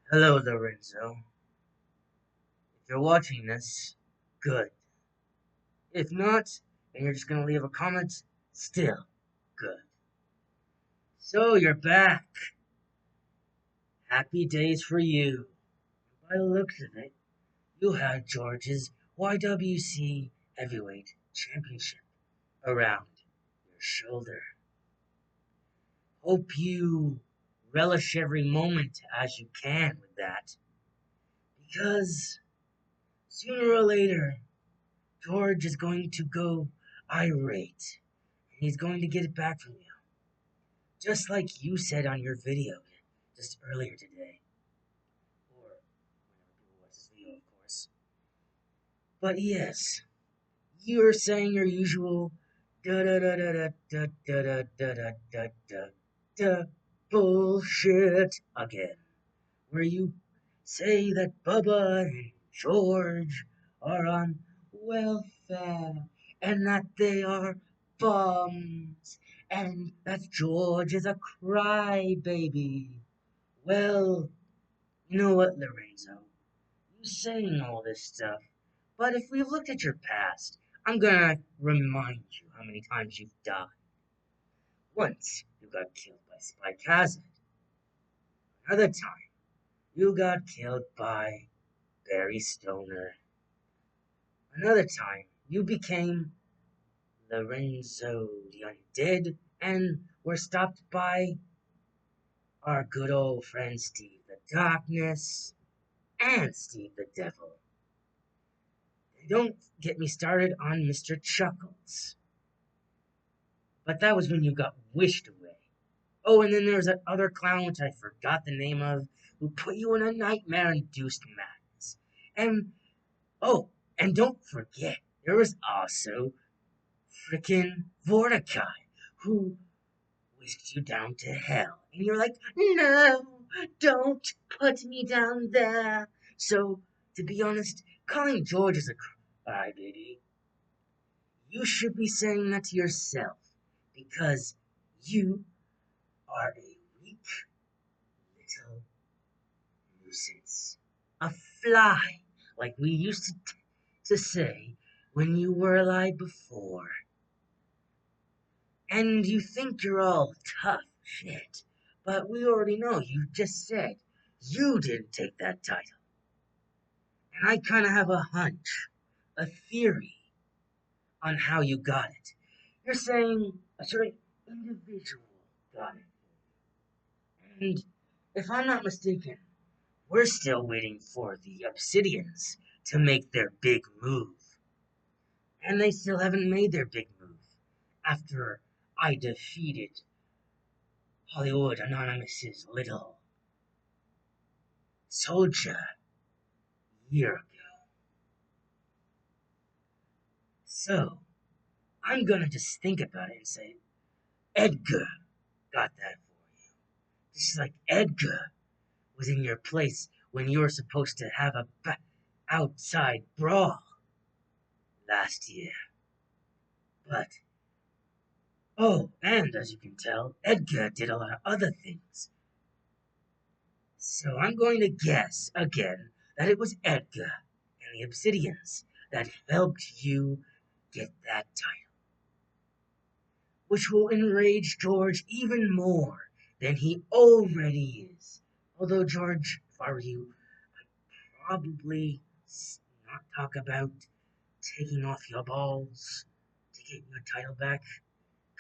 Hello, Lorenzo. If you're watching this, good. If not, and you're just gonna leave a comment, still good. So you're back. Happy days for you. By the looks of it, you had George's YWC Heavyweight Championship around your shoulder. Hope you relish every moment as you can with that, because sooner or later, George is going to go irate. He's going to get it back from you. Just like you said on your video just earlier today. Or whenever people watch this video, of course. But yes, you're saying your usual da da da da da da da da da da da da bullshit again. Where you say that Bubba and George are on welfare and that they are bums and that George is a crybaby. Well, you know what, Lorenzo? You saying all this stuff, but if we looked at your past, I'm gonna remind you how many times you've died. Once, you got killed by Spike Hazard. Another time, you got killed by Barry Stoner. Another time, you became Lorenzo the Undead and were stopped by our good old friend Steve the Darkness and Steve the Devil. And don't get me started on Mr. Chuckles. But that was when you got wished away. Oh, and then there's that other clown which I forgot the name of, who put you in a nightmare-induced madness. And oh, and don't forget, there was also frickin' Mordecai, who whisked you down to hell. And you're like, no, don't put me down there. So, to be honest, calling George is a crybaby. You should be saying that to yourself, because you are a weak little nuisance. A fly, like we used to say when you were alive before. And you think you're all tough shit, but we already know you just said you didn't take that title. And I kind of have a hunch, a theory on how you got it. You're saying a certain individual got it. And if I'm not mistaken, we're still waiting for the Obsidians to make their big move. And they still haven't made their big move after I defeated Hollywood Anonymous's little soldier year ago. So, I'm gonna just think about it and say, Edgar got that for you. Just like Edgar was in your place when you were supposed to have a outside brawl last year. But, oh, and as you can tell, Edgar did a lot of other things. So I'm going to guess, again, that it was Edgar and the Obsidians that helped you get that title, which will enrage George even more than he already is. Although, George, if I were you, I'd probably not talk about taking off your balls to get your title back.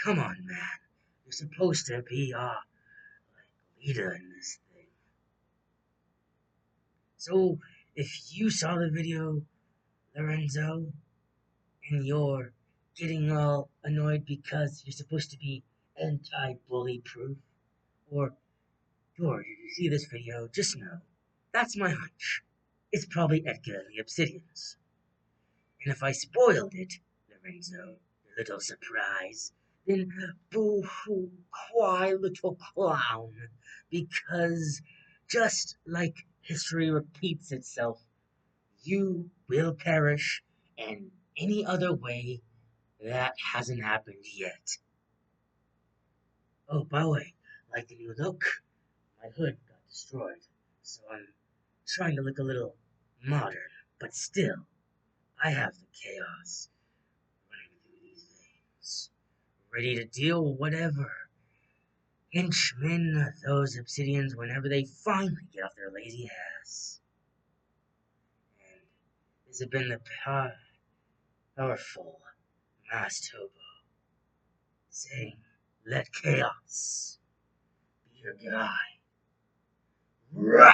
Come on, man. You're supposed to be our leader in this thing. So, if you saw the video, Lorenzo, and you're getting all annoyed because you're supposed to be anti-bully proof, or George, if you see this video, just know that's my hunch. It's probably Edgar and the Obsidians. And if I spoiled it, Lorenzo, your little surprise, then boo-hoo, cry, little clown, because just like history repeats itself, you will perish in any other way that hasn't happened yet. Oh, by the way, like the new look, my hood got destroyed, so I'm trying to look a little modern, but still, I have the chaos running through these veins, ready to deal with whatever henchmen those obsidians whenever they finally get off their lazy ass. And this has been the powerful masked hobo saying, let chaos be your guide. Rah!